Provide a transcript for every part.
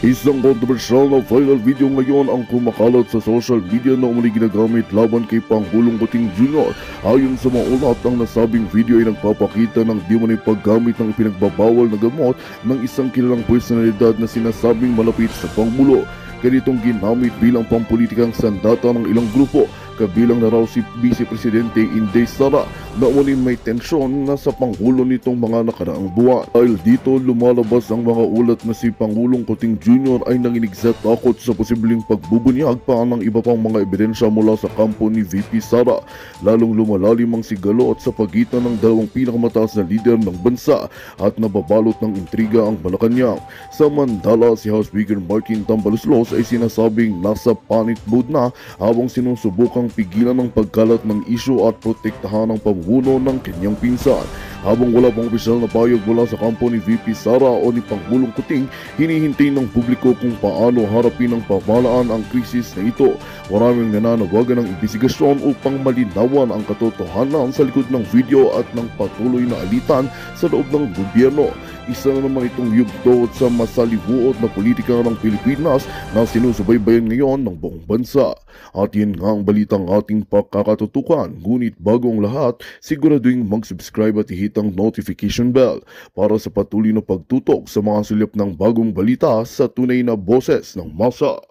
Isang kontrobersyal na viral video ngayon ang kumakalat sa social media na umuli ginagamit laban kay Pangulong Kuting Jr. Ayon sa mga ulat, ang nasabing video ay nagpapakita ng di umano'y paggamit ng ipinagbabawal na gamot ng isang kilalang personalidad na sinasabing malapit sa Pangulo. Ganitong ginamit bilang pampulitikang sandata ng ilang grupo, kabilang na raw si Vice Presidente Inday Sara na umunin may tensyon na sa Pangulo nitong mga nakaraang buwan. Dahil dito lumalabas ang mga ulat na si Pangulong Kuting Jr. ay nanginig sa takot sa posibleng pagbubunyag pa ng iba pang mga ebidensya mula sa kampo ni VP Sara. Lalong lumalalim ang sigalot sa pagitan ng dalawang pinakamataas na lider ng bansa at nababalot ng intriga ang Malacanang. Samantala, si House Speaker Martin Tambaloslos ay sinasabing nasa panic mode na habang sinusubukang pigilan ang pagkalat ng isyu at protektahan ang pamumuno ng kanyang pinsan. Habang wala pang opisyal na payag mula sa kampo ni VP Sara o ni Pangulong Kuting, hinihintay ng publiko kung paano harapin ng pamahalaan ang krisis na ito. Maraming nananawagan ng imbestigasyon upang malinawan ang katotohanan sa likod ng video at ng patuloy na alitan sa loob ng gobyerno. Isa na naman itong yugto sa masalimuot na politika ng Pilipinas na sinusubaybayan ngayon ng buong bansa. At yan nga ang balitang ating pakakatutukan. Ngunit bago ang lahat, siguraduhin mag-subscribe at ihit ang notification bell para sa patuloy na pagtutok sa mga sulip ng bagong balita sa tunay na boses ng masa.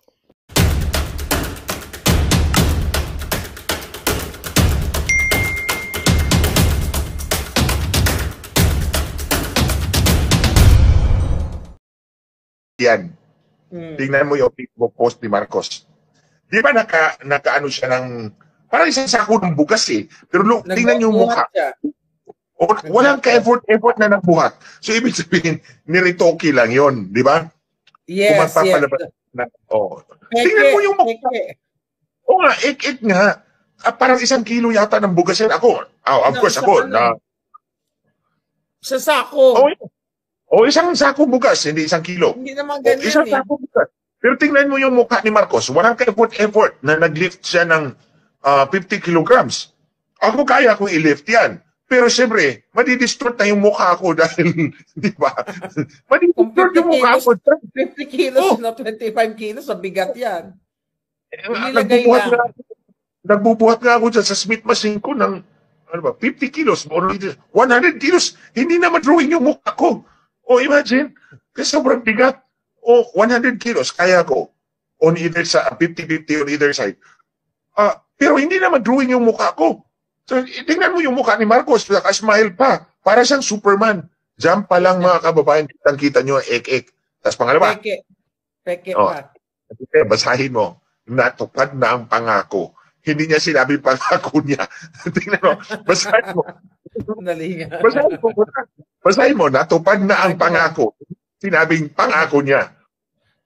Yan. Tingnan mo yung Facebook post ni Marcos. Di ba nakaano siya ng, parang isang sako ng bugas eh. Pero look, tingnan yung mukha. Walang ka-effort na nagbuhat. So ibig sabihin, niritoki lang yon, di ba? Yes, yes. Tingnan mo yung mukha. O nga, ik nga. Parang 1 kilo yata ng bugas yan. Ako, of course ako. Sa sako. O isang sako bugas, hindi 1 kilo. Hindi naman ganyan isang sako bugas. Pero tingnan mo yung mukha ni Marcos. Walang ka-effort na nag-lift siya ng 50 kilograms. Ako kaya kong i-lift yan. Pero siyempre, madidistort na yung mukha ko dahil, di ba? Madidistort yung mukha ko. 50 kilos na 25 kilos, sa bigat yan. Nagbubuhat nga ako dyan sa Smith machine ko ng 50 kilos, 100 kilos. Hindi na madrawing yung mukha ko. O imagine, kasi sobrang bigat. O 100 kilos, kaya ko. On either side, 50-50 on either side. Pero hindi naman drawing yung mukha ko. So, tingnan mo yung mukha ni Marcos, naka-smile pa. Para siyang Superman. Diyan pa lang mga kababayan, kitang-kita nyo, ek-ek. Tapos pangalawa. Peke pa. Basahin mo, natupad na ang pangako. Hindi niya sinabi pangako niya. Tingnan mo, basahin mo. Basahin mo, natupad na ang pangako. Sinabing pangako niya.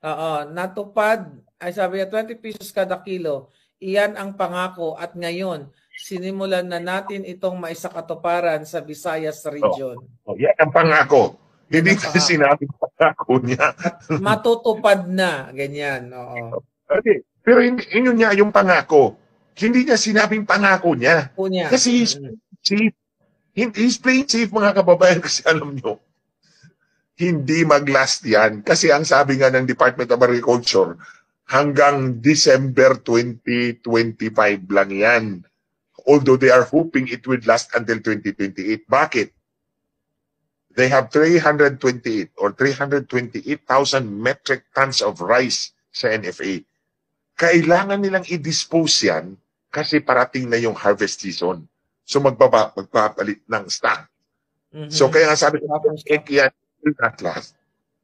Oo, natupad. Ay sabi niya, 20 pesos kada kilo. Iyan ang pangako at ngayon, sinimulan na natin itong maisakatuparan sa Visayas region. Yan ang pangako. Hindi kasi sinabing pangako niya. Matutupad na, ganyan. Oo. Okay. Pero yun niya yung pangako. Hindi niya sinabing pangako niya. Kasi he's playing safe, mga kababayan, kasi alam nyo, hindi mag-last yan. Kasi ang sabi nga ng Department of Agriculture, hanggang December 2025 lang yan. Although they are hoping it will last until 2028. Bakit? They have 328 or 328,000 metric tons of rice sa NFA. Kailangan nilang i-dispose yan kasi parating na yung harvest season. So magpapalit ng stock. So kaya nga sabi ko, yan, will not last.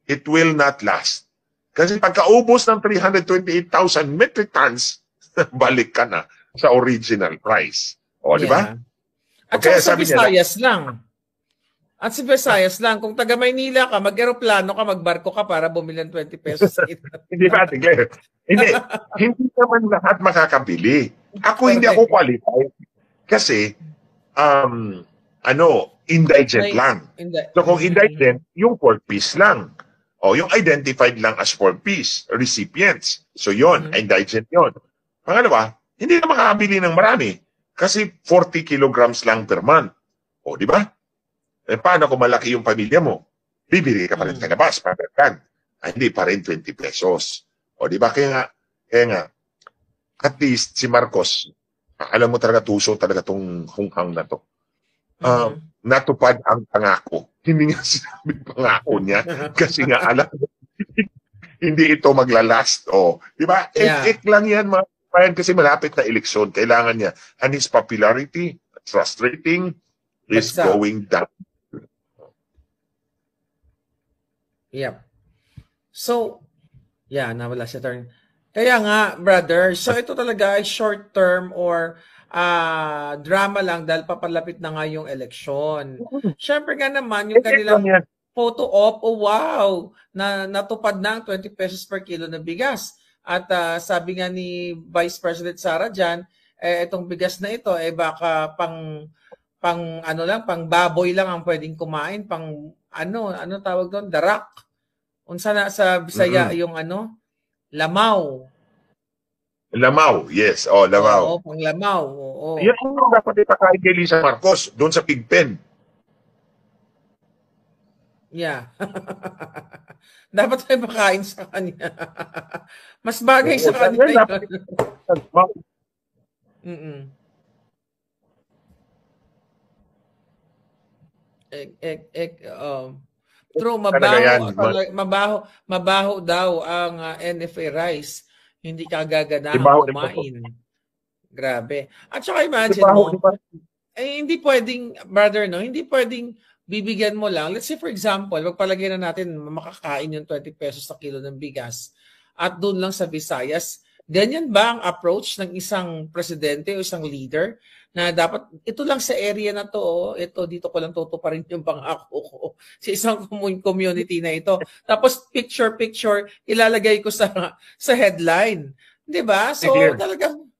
It will not last. Kasi pagkaubos ng 328,000 metric tons, balik ka na sa original price. O, di ba? At okay, sa Visayas lang. At sa Visayas lang, kung taga Maynila ka, mag-aeroplano ka, magbarko ka para bumili ng 20 pesos. Hindi ba, tigil? Hindi naman lahat makakabili. Hindi ako qualified. Kasi, indigent lang. So kung indigent, yung 4-piece lang. O yung identified lang as 4-piece recipients. So yon, indigent yon. Pangalawa, hindi na makakabili ng marami. Kasi 40 kilograms lang per month. O, di ba? Paano kung malaki yung pamilya mo? Bibili ka pa rin sa labas, pagkakan. hindi pa rin 20 pesos. O di ba? Kaya nga, at least si Marcos, alam mo talaga tuso talaga tong hunghang na to. Natupad ang pangako. Hindi nga sinabi pangako niya kasi nga alam hindi ito maglalast. O, di ba? Ek lang yan mga kabayan kasi malapit na eleksyon. Kailangan niya. And his popularity, trust rating is going down. Yep. So, nawala siya turn. Kaya nga, brother, so ito talaga ay short term or drama lang dahil papalapit na nga yung eleksyon. Siyempre nga naman, yung kanilang photo op, wow, na natupad na ang 20 pesos per kilo na bigas. At sabi nga ni Vice President Sara dyan, itong bigas na ito, baka pang baboy lang ang pwedeng kumain, pang ano tawag doon, darak. Unsa na sa Bisaya yung lamaw. Lamaw, yes. Oh, lamaw. Oo, pang lamaw. Oo. Yan ang dapat ipakain kay Lisa Marcos doon sa pigpen. Yeah. Dapat tayo makain sa kanya. Mas bagay sa kanya. True, mabaho daw ang NFA rice. Hindi ka gaganahan kumain. Grabe. At saka imagine mo, hindi pwedeng, brother, no? Hindi pwedeng bibigyan mo lang. Let's say for example, magpalagay na natin makakain yung 20 pesos sa kilo ng bigas at doon lang sa Visayas. Ganyan ba ang approach ng isang presidente o isang leader na dapat ito lang sa area na to, ito dito ko lang tutuparin yung pangako ko sa isang community na ito. Tapos picture ilalagay ko sa headline. 'Di ba? So talagang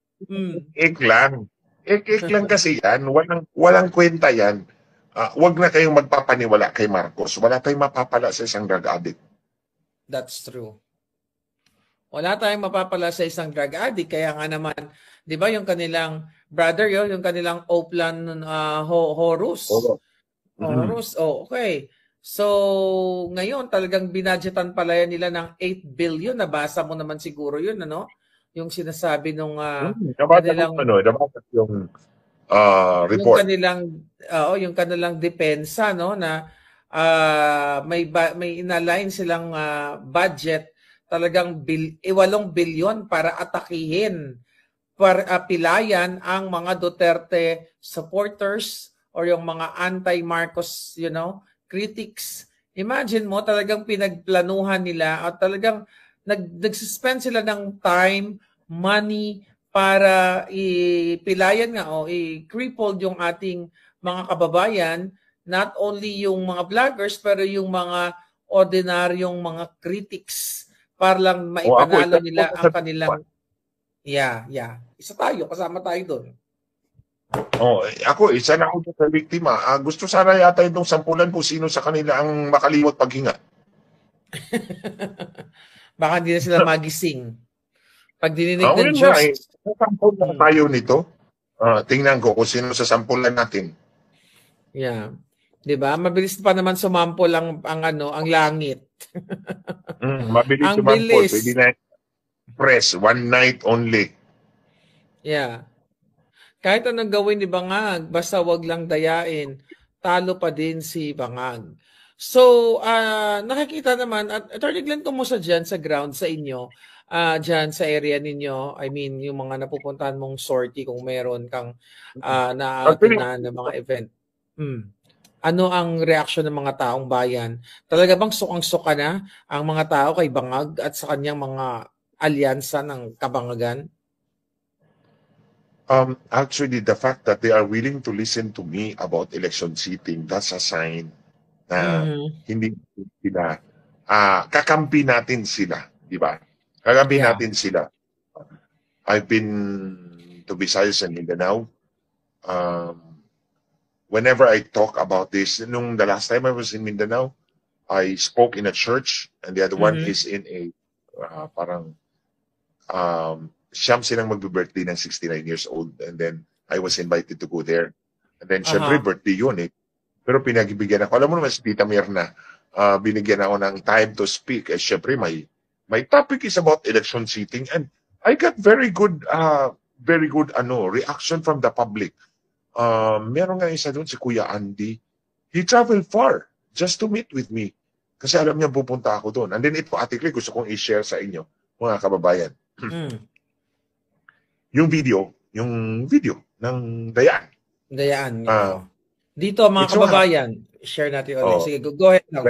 ik lang kasi yan, walang kwenta yan. Wag na kayong magpapaniwala kay Marcos. Wala tayong mapapala sa isang drug addict. That's true. Wala tayong mapapala sa isang drug addict. Kaya nga naman, di ba yung kanilang brother yung kanilang Oplan Horus. Horus, okay. So, ngayon talagang binadgetan pala yan nila ng 8 billion. Nabasa mo naman siguro yun, ano? Yung sinasabi nung kanilang... yung report. Yung kanilang depensa, no, na may inalign silang budget talagang 8 bilyon para atakihin, para pilayan ang mga Duterte supporters or yung mga anti-Marcos, critics. Imagine mo, talagang pinagplanuhan nila at talagang nag-suspend sila ng time, money, para ipilayan nga o i-crippled yung ating mga kababayan, not only yung mga vloggers, pero yung mga ordinaryong mga critics para lang maipanalo nila ang kanilang... Isa tayo, kasama tayo doon. Ako, isa na ako sa biktima. Gusto sana yata itong sampulan kung sino sa kanila ang makalimot paghinga. Baka hindi na sila magising. Pag dininig ng Diyos. Sampul na tayo nito. Tingnan ko kung sino sa sampulan natin. Yeah. 'Di ba? Mabilis pa naman sumampol ang langit. Mabilis sumampol. Pwede na press one night only. Yeah. Kahit anong gawin ni Bangag, basta wag lang dayain, talo pa din si Bangag. So, nakikita naman, at Attorney Glenn, kumusta dyan sa ground sa inyo, dyan sa area ninyo, I mean, yung mga napupuntahan mong sortie kung meron kang na mga event. Ano ang reaksyon ng mga taong bayan? Talaga bang sukang-suka na ang mga tao kay Bangag at sa kanyang mga alyansa ng kabangagan? Actually, the fact that they are willing to listen to me about election cheating, that's a sign na hindi sila, kakampi natin sila, di ba? Kakampi natin sila. I've been to Visayas and Mindanao. Whenever I talk about this, the last time I was in Mindanao, I spoke in a church, and the other one is in a siyam silang magbe-birthday ng 69 years old, and then I was invited to go there. And then syempre birthday yun eh. Pero pinagbigyan ako. Alam mo naman si Tita Mirna, binigyan ako ng time to speak. Syempre, my topic is about election cheating, and I got very good reaction from the public. Meron nga isa doon, si Kuya Andy. He traveled far just to meet with me. Kasi alam niya pupunta ako doon. And then ito, Ate Claire, gusto kong i-share sa inyo, mga kababayan. Yung video ng Dayaan. Dayaan. Dito, mga kababayan, share natin ulit. Sige, go ahead now.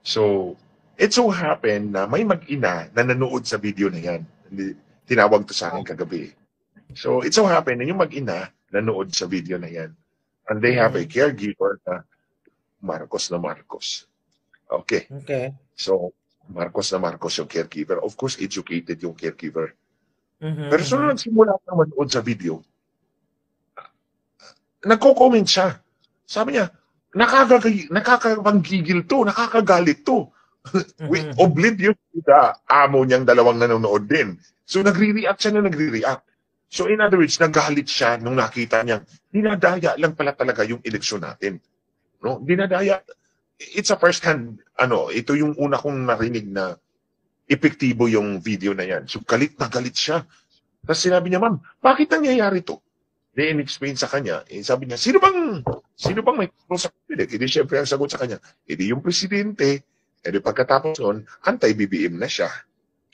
So, it so happened na may mag-ina na nanood sa video na yan. Tinawag to sa akin kagabi. So, it so happened na yung mag-ina nanood sa video na yan. And they have a caregiver na Marcos na Marcos. Okay. So, Marcos na Marcos yung caregiver. Of course, educated yung caregiver. Pero so, nagsimula na manood sa video, nagko-comment siya. Sabi niya, nakakapanggigil to, nakakagalit to. Oblivious sa amo niyang dalawang nanonood din. So, nagre-react siya na nagre-react. So, in other words, nagalit siya nung nakita niya, dinadaya lang pala talaga yung eleksyon natin. No? Dinadaya. It's a first-hand, ito yung una kong narinig na epektibo yung video na yan. So, galit na galit siya. Tapos sinabi niya, ma'am, bakit nangyayari to? Then, explain sa kanya, sabi niya, sino bang may tulong sa kabinet? Hindi siyempre ang sagot sa kanya, hindi yung presidente, edi pagkatapos nun, anti-BBM na siya.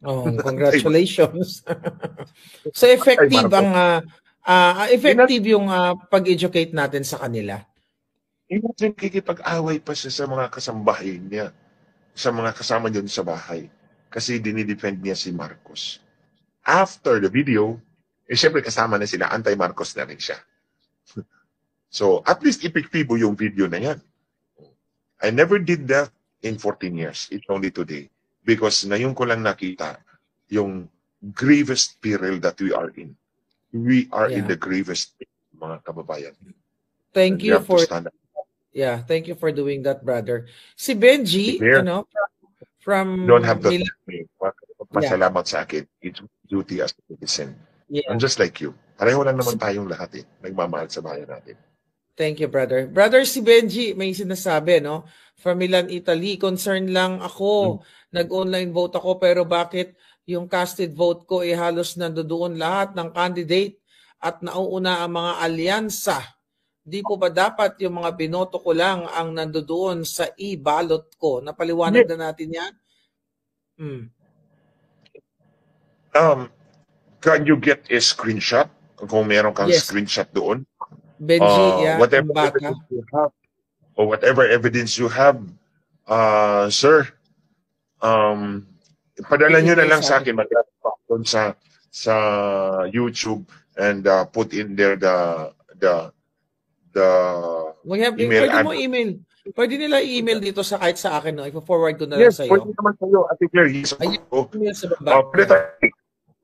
Oh, congratulations. So effective effective yung pag-educate natin sa kanila. Imagine kikipag-away pa siya sa mga kasambahay niya, sa mga kasama niya sa bahay, kasi dinidefend niya si Marcos. After the video, siyempre kasama na sila, anti-Marcos na rin siya. So, at least epektibo yung video na yan. I never did that in 14 years. It's only today. Because ngayon ko lang nakita yung grievous peril that we are in. We are in the grievous peril, mga kababayan. Thank you for thank you for doing that, brother. Si Benji, from don't have the pasalamat sa akin. It's duty as a citizen. I'm just like you. Pareho lang naman tayong lahat nagmamahal sa bayan natin. Thank you, brother. Brother, si Benji, may sinasabi, no? From Milan, Italy, concern lang ako. Nag-online vote ako, pero bakit yung casted vote ko halos nandoon lahat ng candidate at nauuna ang mga alyansa? Di po ba dapat yung mga binoto ko lang ang nandoon sa e-ballot ko? Napaliwanag na natin yan? Can you get a screenshot? Kung meron kang screenshot doon? Benji, whatever evidence you have, or whatever evidence you have, sir, padala nyo na lang sa akin, mag-doon sa YouTube and put in there the email. Pwede mo email. Pwede nila i-email dito sa kahit sa akin, no? I-forward ko na lang sa iyo. Yes, pwede naman sa iyo, Ate Claire.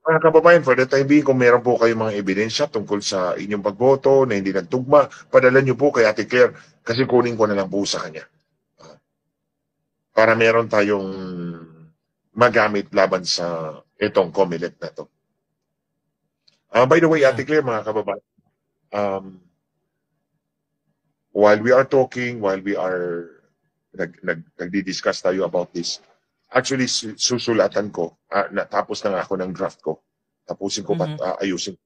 Mga kababayan, for the time being, kung meron po kayong mga ebidensya tungkol sa inyong pagboto na hindi nagtugma, padala nyo po kay Ate Claire kasi kunin ko na lang po sa kanya. Para meron tayong magamit laban sa itong COMELEC na to. By the way, Ate Claire, mga kababayan, while we are talking, while we are nagdi-discuss tayo about this, actually, susulatan ko, natapos na nga ako ng draft ko. Tapusin ko, ayusin.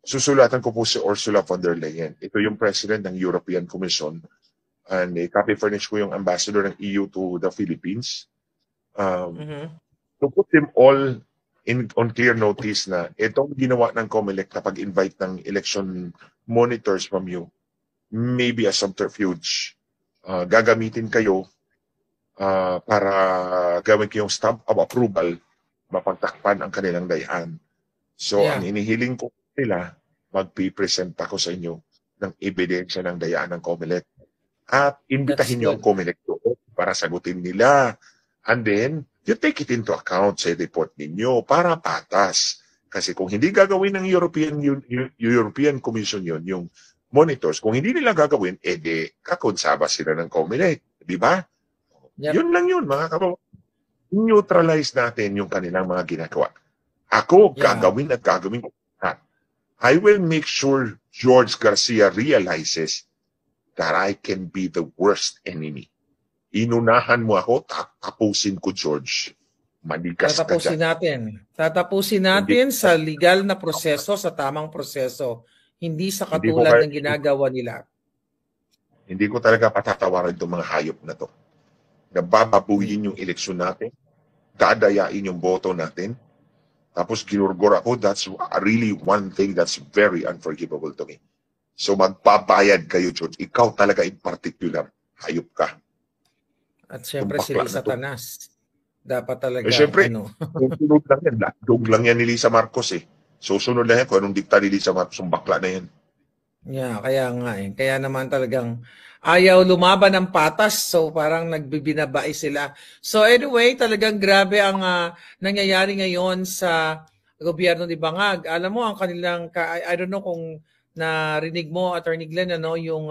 Susulatan ko po si Ursula von der Leyen. Ito yung president ng European Commission. And copy furnish ko yung ambassador ng EU to the Philippines. To put them all on clear notice na itong ginawa ng COMELEC na pag-invite ng election monitors from you, maybe a subterfuge. Gagamitin kayo para gawin ko yung stamp of approval, mapagtakpan ang kanilang dayaan. So, ang inihiling ko nila, magpipresent ako sa inyo ng ebidensya ng dayaan ng COMELEC. At imbitahin nyo ang COMELEC doon para sagutin nila. And then, you take it into account sa report ninyo para patas. Kasi kung hindi gagawin ng European Commission yun, yung monitors, kung hindi nila gagawin, edi kakonsaba sila ng COMELEC. Di ba? Yun lang yun, mga kababayan. Neutralize natin yung kanilang mga ginagawa. Ako, gagawin at gagawin ko. I will make sure George Garcia realizes that I can be the worst enemy inunahan mo ako, tapusin ko, George. Manigas ka dyan. Tatapusin natin sa legal na proseso, sa tamang proseso. Hindi sa katulad ng ginagawa nila. Hindi ko talaga patatawaran itong mga hayop na to. Nabababuyin yung eleksyon natin, dadayain yung boto natin, tapos ginurgor ako. That's really one thing that's very unforgivable to me. So magbabayad kayo, George. Ikaw talaga in particular, hayop ka. At syempre si Lisa Tanas. Dapat talaga, syempre, sunod lang yan. Dog lang yan ni Lisa Marcos eh. So sunod lang yan kung anong dikta ni Lisa Marcos, yung bakla na yan. Yeah, kaya nga eh. Kaya naman talagang ayaw lumaban ng patas. So parang nagbibinabay sila. So anyway, talagang grabe ang nangyayari ngayon sa gobyerno ni Bangag. Alam mo, ang kanilang, I don't know kung narinig mo, Attorney Glenn, yung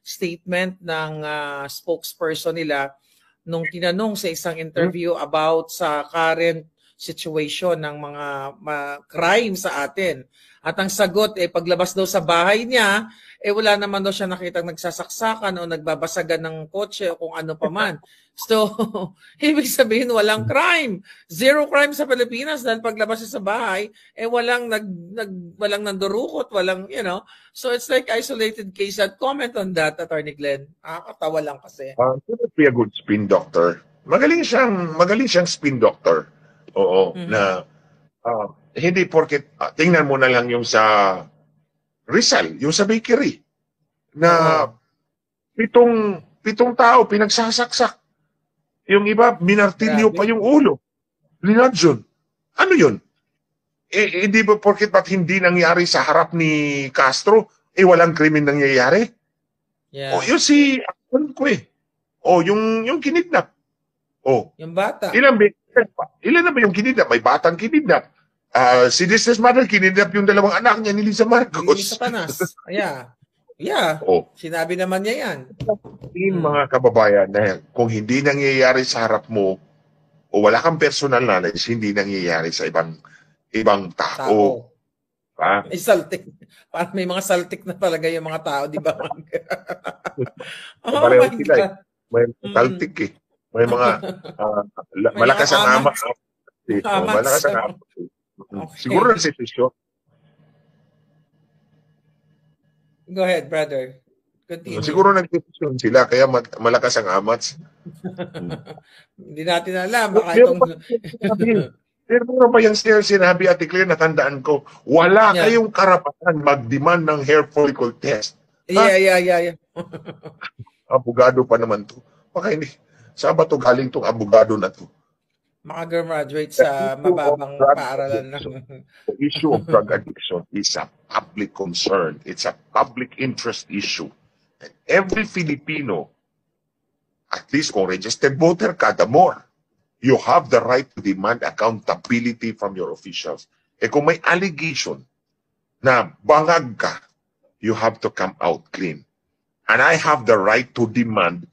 statement ng spokesperson nila nung tinanong sa isang interview about sa current situation ng mga crime sa atin. At ang sagot, paglabas daw sa bahay niya, wala naman daw siya nakitang nagsasaksakan o nagbabasagan ng kotse o kung ano pa man. So, ibig sabihin, walang crime. Zero crime sa Pilipinas dahil paglabas siya sa bahay, walang nandurukot, walang, So, it's like isolated case. At comment on that, Attorney Glenn. Nakakatawa lang kasi. It would be a good spin doctor. Magaling siyang spin doctor. Oo, na hindi porket, tingnan mo na lang yung sa Rizal, yung sa bakery, na pitong tao pinagsasaksak. Yung iba, minartilyo pa yung ulo. Linadyon. Ano yun? Hindi ba porket ba't hindi nangyari sa harap ni Castro, walang krimen nangyayari? Yeah. O, yung yung kinidnap. Yung bata. Ilan na ba yung kinidnap? May batang kinidnap. Si Disney's mother, kinidnap yung dalawang anak niya ni Lisa Marcos. Lisa Tanas. Yeah. Sinabi naman niya yan. Mga kababayan, na kung hindi nangyayari sa harap mo o wala kang personal knowledge, hindi nangyayari sa ibang tao. May saltik. Parang may mga saltik na talaga yung mga tao, di ba? Pareho sila. May saltik eh. May mga malakas ang ama. Malakas ang ama. Okay. Siguro na sitwasyon. Go ahead, brother. Continue. Siguro nag-sitwasyon sila, kaya malakas ang amats. Hindi natin alam. Baka itong... Pero pa yung sinabi, Ate Claire, natandaan ko, wala kayong karapatan mag-demand ng hair follicle test. Yeah. Abogado pa naman to. Baka hindi. Saan ba to galing tong abogado na to? Maka-graduate sa mababang paaralan lang. The issue of drug addiction is a public concern. It's a public interest issue. And every Filipino, at least kung registered voter ka, the more, you have the right to demand accountability from your officials. Kung may allegation na bangag ka, you have to come out clean. And I have the right to demand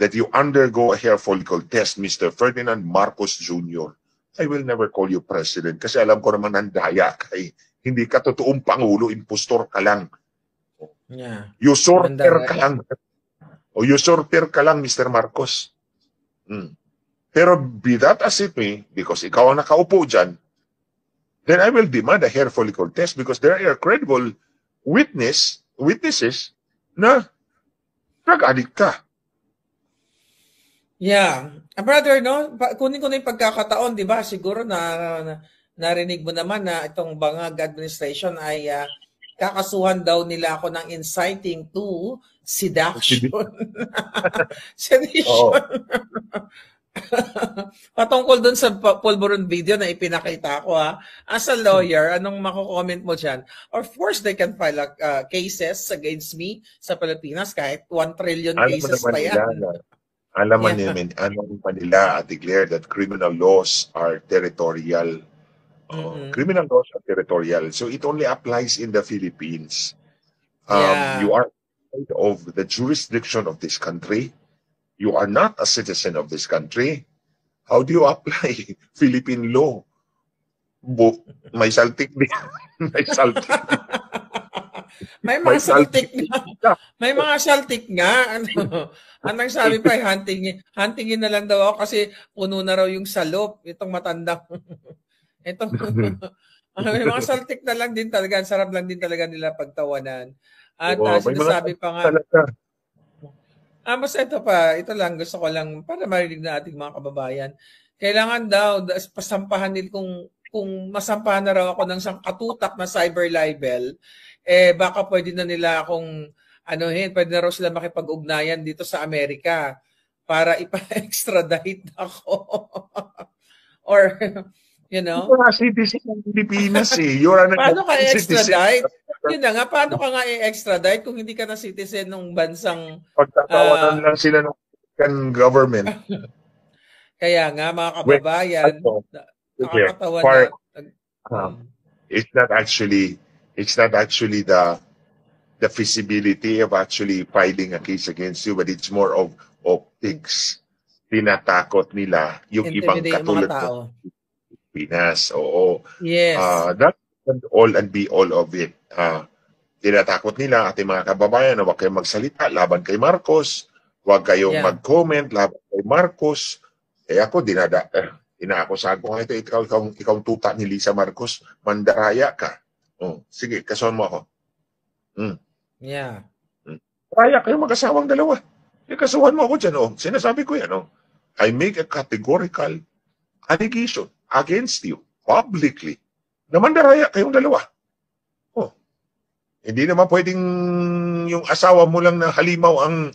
that you undergo a hair follicle test, Mr. Ferdinand Marcos Jr. I will never call you president kasi alam ko naman nandaya kay hindi ka totoong pangulo, impostor ka lang. Yeah. Usurper ka lang. O usurper ka lang, Mr. Marcos. Pero be that as it may, because ikaw ang nakaupo dyan, then I will demand a hair follicle test because there are credible witnesses na drug-addict ka. Yeah. Brother, no? Kunin ko na yung pagkakataon, di ba? Siguro narinig mo naman na itong Bangag administration ay kakasuhan daw nila ako ng inciting to seduction. Sedition. Patungkol dun sa Pulburon video na ipinakita ko as a lawyer, anong mako-comment mo dyan? Of course, they can file cases against me sa Pilipinas kahit 1 trillion cases pa yan. Alam pa nila, Ate Claire, that criminal laws are territorial. Criminal laws are territorial. So it only applies in the Philippines. You are outside of the jurisdiction of this country. You are not a citizen of this country. How do you apply Philippine law? May saltik din. May saltik. May mga saltik nga. May mga saltik nga. Anong sabi pa, huntingin na lang daw ako kasi puno na raw yung salop. Itong matandang. Itong, may mga saltik na lang din talaga. Sarap lang din talaga nila pagtawanan. At sinasabi pa nga, basta ito lang, gusto ko lang, para marinig na ating mga kababayan. Kailangan daw, pasampahan nila kung masampahan na raw ako ng isang katutak na cyber libel, baka pwede na nila akong, pwede na raw sila makipag-ugnayan dito sa Amerika para ipa-extradite ako. Or, Ito nga citizen ng Pilipinas Paano ka i-extradite? Yun na nga, paano ka nga i-extradite kung hindi ka na citizen ng bansang... Pagtatawanan lang sila ng American government. Kaya nga, mga kababayan, nakakatawa na. It's not actually the feasibility of actually filing a case against you, but it's more of optics. Tinatakot nila yung ibang katulad ng Pilipinas. Oo. Yes. That's all and be all of it. Tinatakot nila ating mga kababayan na huwag kayong magsalita laban kay Marcos, huwag kayong mag-comment laban kay Marcos. Ako, inaakusahan ko nga ito, ikaw tuta ni Lisa Marcos, mandaraya ka. Sige, kasuhan mo ako. Yeah. Raya kayo mag-asawang dalawa. Kasuhan mo ako dyan. Sinasabi ko yan. I make a categorical allegation against you publicly na mandaraya kayong dalawa. Hindi naman pwedeng yung asawa mo lang na halimaw ang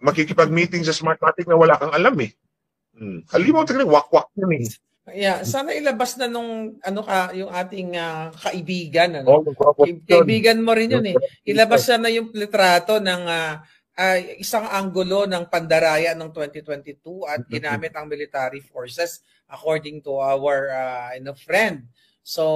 makikipag-meeting sa Smartmatic na wala kang alam eh. Halimaw talaga, wakwak yun eh. Yeah, sana ilabas na nung yung ating kaibigan kaibigan mo rin yun eh. Ilabas na yung litrato ng isang anggulo ng pandaraya ng 2022 at ginamit ang military forces according to our friend. So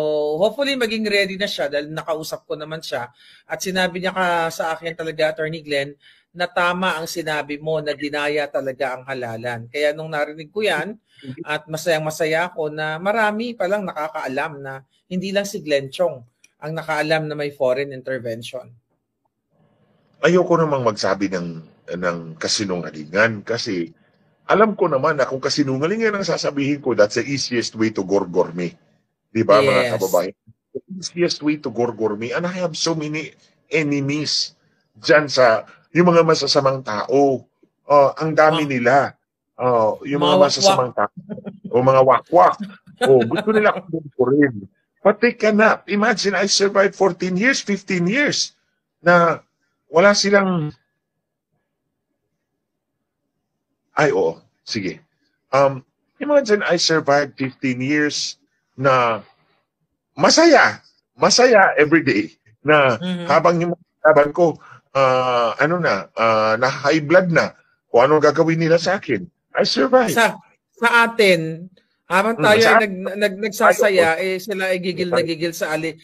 hopefully maging ready na siya dahil nakausap ko naman siya at sinabi niya sa akin talaga, Attorney Glenn, na tama ang sinabi mo na dinaya talaga ang halalan. Kaya nung narinig ko yan, at masayang-masaya ako na marami palang nakakaalam na hindi lang si Glenn Chong ang nakaalam na may foreign intervention. Ayoko namang magsabi ng kasinungalingan kasi alam ko naman na kung kasinungalingan ang sasabihin ko, that's the easiest way to gorgor me. Di ba, mga kababayan? The easiest way to gorgor me. And I have so many enemies dyan sa yung mga masasamang tao. Ang dami nila. Yung mga masasamang tao. O mga wakwak. Gusto nila akong rin. But they cannot. Imagine, I survived 14 years, 15 years na wala silang... Sige. Imagine, I survived 15 years na masaya every day na habang yung laban ko na high blood na kung anong gagawin nila sa akin. I survived. Sa atin, habang tayo ay nagsasaya, sila ay gigil na gigil sa atin.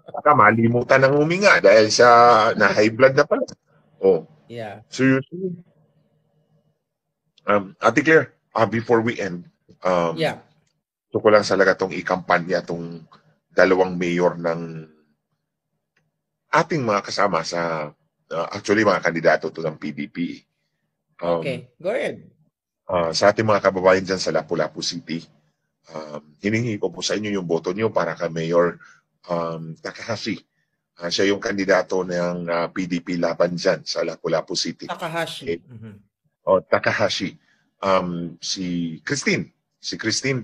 Baka malimutan ng huminga dahil sa na high blood na pala. Yeah. So Ate Claire, before we end, gusto ko lang talaga itong ikampanya itong dalawang mayor ng ating mga kasama sa actually mga kandidato to ng PDP. Okay, go ahead. Sa ating mga kababayan dyan sa Lapu-Lapu City, hiningi ko po sa inyo yung boto nyo para kay Mayor Takahashi. Siya yung kandidato ng PDP laban dyan sa Lapu-Lapu City. Takahashi. Takahashi. Si Christine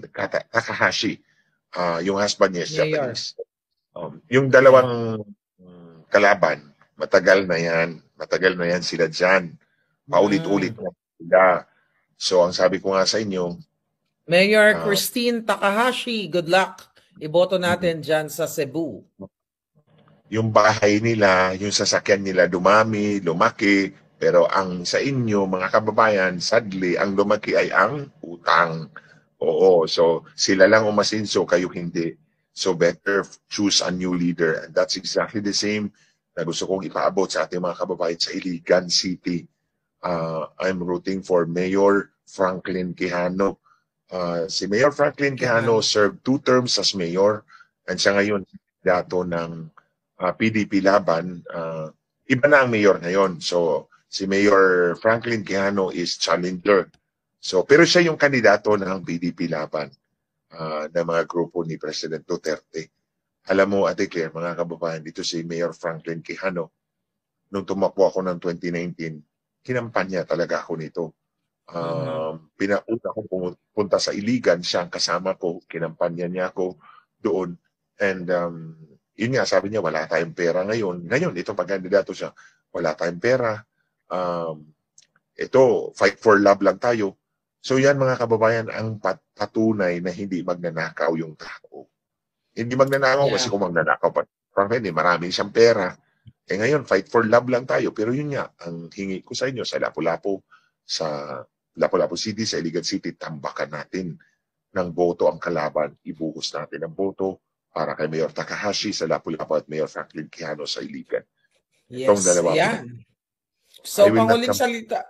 Takahashi. Yung husband niya is Japanese. Yung dalawang kalaban, matagal na yan sila dyan. Paulit-ulit na sila. So, ang sabi ko nga sa inyo, Mayor Christine Takahashi, good luck. Iboto natin dyan sa Cebu. Yung bahay nila, yung sasakyan nila dumami, lumaki, pero ang sa inyo, mga kababayan, sadly, ang lumaki ay ang utang. So sila lang umasinso, kayo hindi. So better choose a new leader. And that's exactly the same na gusto kong ipaabot sa ating mga kababayan sa Iligan City. I'm rooting for Mayor Franklin Si Mayor Franklin Quijano served 2 terms as mayor and siya ngayon dato ng PDP laban, iba na ang mayor ngayon. So, si Mayor Franklin Quijano is challenger. So, pero siya yung kandidato ng PDP laban ng mga grupo ni President Duterte. Alam mo, Ate Claire, mga kababayan, dito si Mayor Franklin Quijano, nung tumakbo ako ng 2019, kinampanya talaga ako nito. Pinauna ko pumunta sa Iligan, siya ang kasama ko, kinampanya niya ako doon. And yun nga, sabi niya, wala tayong pera ngayon. Ngayon, ito pagkandidato siya, wala tayong pera. Ito, fight for love lang tayo. So yan mga kababayan, ang patunay na hindi magnanakaw yung tao. Hindi magnanakaw kasi kung magnanakaw pa, frankly, maraming siyang pera. Ngayon, fight for love lang tayo. Pero yun nga, ang hingi ko sa inyo, sa Lapu-Lapu City, sa Iligan City, tambakan natin ng boto ang kalaban. Ibuhos natin ang boto para kay Mayor Takahashi sa Lapu-Lapu at Mayor Franklin Quijano sa Iligan. Yes, yan. So, panguling salita.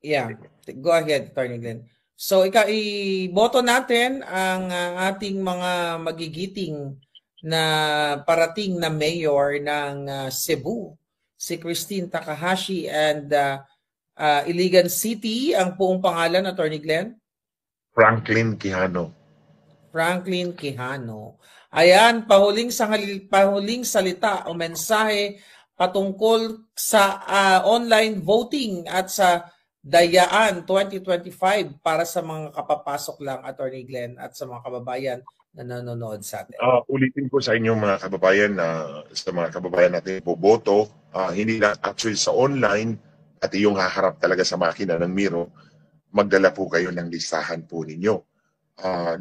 Yeah, go ahead, Attorney Glenn. So, iboto natin ang ating mga magigiting na parating na mayor ng Cebu, si Christine Takahashi and Iligan City. Ang buong pangalan, Attorney Glenn? Franklin Quijano. Franklin Quijano. Ayan, pahuling salita o mensahe patungkol sa online voting at sa Dayaan 2025 para sa mga kapapasok lang, Attorney Glenn, at sa mga kababayan na nanonood sa atin. Ulitin ko sa inyo mga kababayan sa mga kababayan natin boboto, hindi lang actually sa online at yung haharap talaga sa makina ng Miro, magdala po kayo ng listahan po ninyo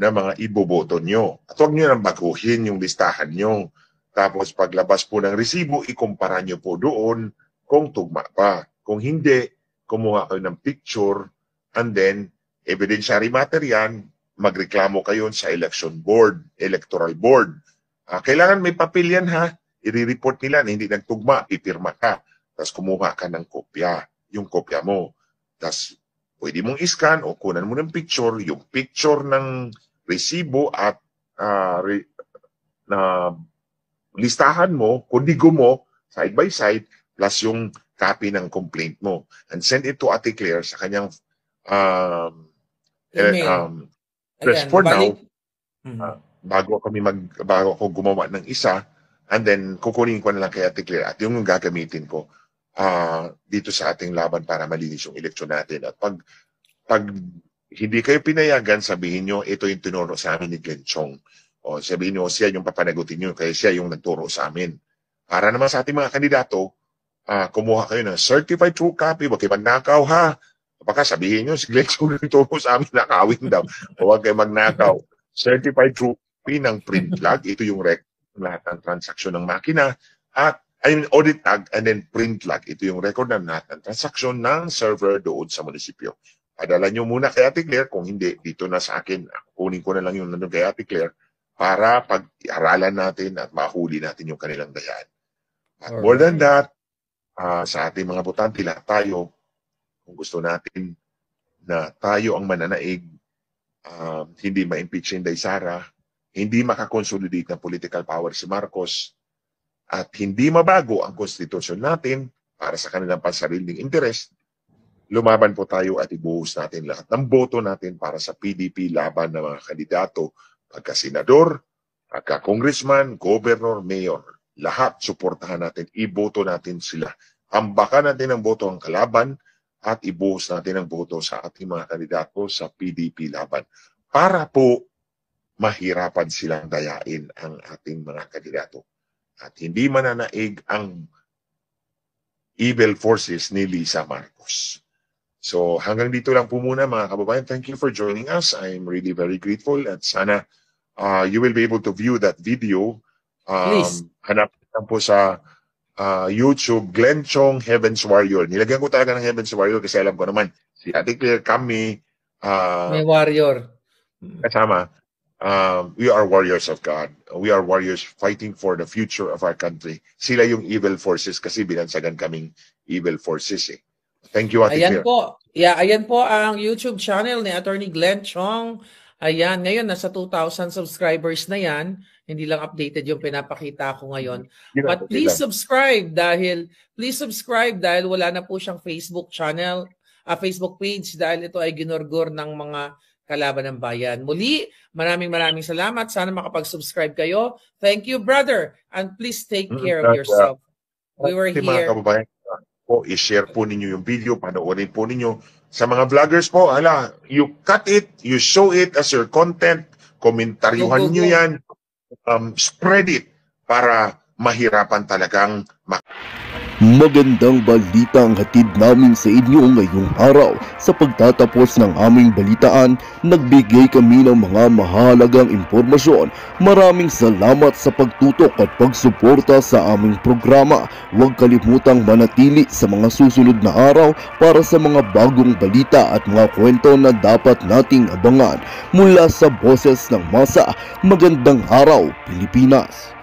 na mga iboboto nyo. At huwag nyo nang baguhin yung listahan nyo. Tapos paglabas po ng resibo, ikumpara nyo po doon kung tugma pa. Kung hindi, kumuha kayo ng picture and then evidentiary matter yan, magreklamo kayo sa electoral board. Kailangan may papel yan ha. I-report nila na hindi nagtugma, ipirma ka. Tapos kumuha ka ng kopya, yung kopya mo. Tapos pwede mong iscan o kunan mo ng picture, yung picture ng resibo at na listahan mo, kodigo mo, side by side, plus yung copy ng complaint mo. And send it to Ate Claire sa kanyang press for now, bago ako gumawa ng isa, and then kukunin ko na lang kay Ate Claire at yung gagamitin ko dito sa ating laban para malinis yung eleksyon natin. At pag hindi kayo pinayagan, sabihin nyo, ito yung tinuro sa amin ni Glenn Chong. O sabihin nyo, siya yung papanagutin nyo, kaya siya yung nagturo sa amin. Para naman sa ating mga kandidato, kumuha kayo ng certified true copy, wag kayo magnakaw ha. Baka sabihin nyo, si Glenn Chong nagturo sa amin, nakawin daw. Huwag kayo magnakaw. Certified true copy ng print log, ito yung record ng lahat ng transaksyon ng makina, at audit tag and then print log. Ito yung record ng lahat ng transaksyon ng server doon sa munisipyo. Padala nyo muna kay Ate Claire, kung hindi, dito na sa akin, kunin ko na lang yung nandun kay Ate Claire para pag-aralan natin at mahuli natin yung kanilang dayaan. At more than that, sa ating mga botante, lahat tayo, kung gusto natin na tayo ang mananaig, hindi ma-impeach si Inday Sara, hindi makakonsolidate ng political power si Marcos, at hindi mabago ang konstitusyon natin para sa kanilang pansariling interes, lumaban po tayo at ibuhos natin lahat ng boto natin para sa PDP laban ng mga kandidato, pagka-senador, pagka-congressman, governor, mayor. Lahat suportahan natin, iboto natin sila. Ambakan natin ang boto ang kalaban at ibuhos natin ang boto sa ating mga kandidato sa PDP laban. Para po mahirapan silang dayain ang ating mga kandidato. At hindi mananaig ang evil forces ni Lisa Marcos. So hanggang dito lang po muna mga kababayan. Thank you for joining us. I'm really very grateful at sana you will be able to view that video. Hanap lang po sa YouTube, Glenn Chong, Heaven's Warrior. Nilagyan ko talaga ng Heaven's Warrior kasi alam ko naman, si Ate Claire, kami, may warrior. Kasama, we are warriors of God. We are warriors fighting for the future of our country. Sila yung evil forces kasi binansagan kaming evil forces eh. Thank you, Ate Claire. Ayan po ang YouTube channel ni Attorney Glenn Chong. Ayan, ngayon nasa 2,000 subscribers na yan. Hindi lang updated yung pinapakita ko ngayon. Yun But lang, please yun lang. subscribe dahil wala na po siyang Facebook channel, Facebook page dahil ito ay ginorgor ng mga kalaban ng bayan. Muli, maraming salamat. Sana makapag-subscribe kayo. Thank you, brother. And please take care of yourself. We were Mga here. kababayan po, i-share po ninyo yung video, panoorin po ninyo. Sa mga vloggers po, you cut it, you show it as your content, komentaryuhan nyo yan, spread it para mahirapan talagang Magandang balita ang hatid namin sa inyo ngayong araw. Sa pagtatapos ng aming balitaan, nagbigay kami ng mga mahalagang impormasyon. Maraming salamat sa pagtutok at pagsuporta sa aming programa. Huwag kalimutang manatili sa mga susunod na araw para sa mga bagong balita at mga kwento na dapat nating abangan. Mula sa Boses ng Masa, magandang araw Pilipinas!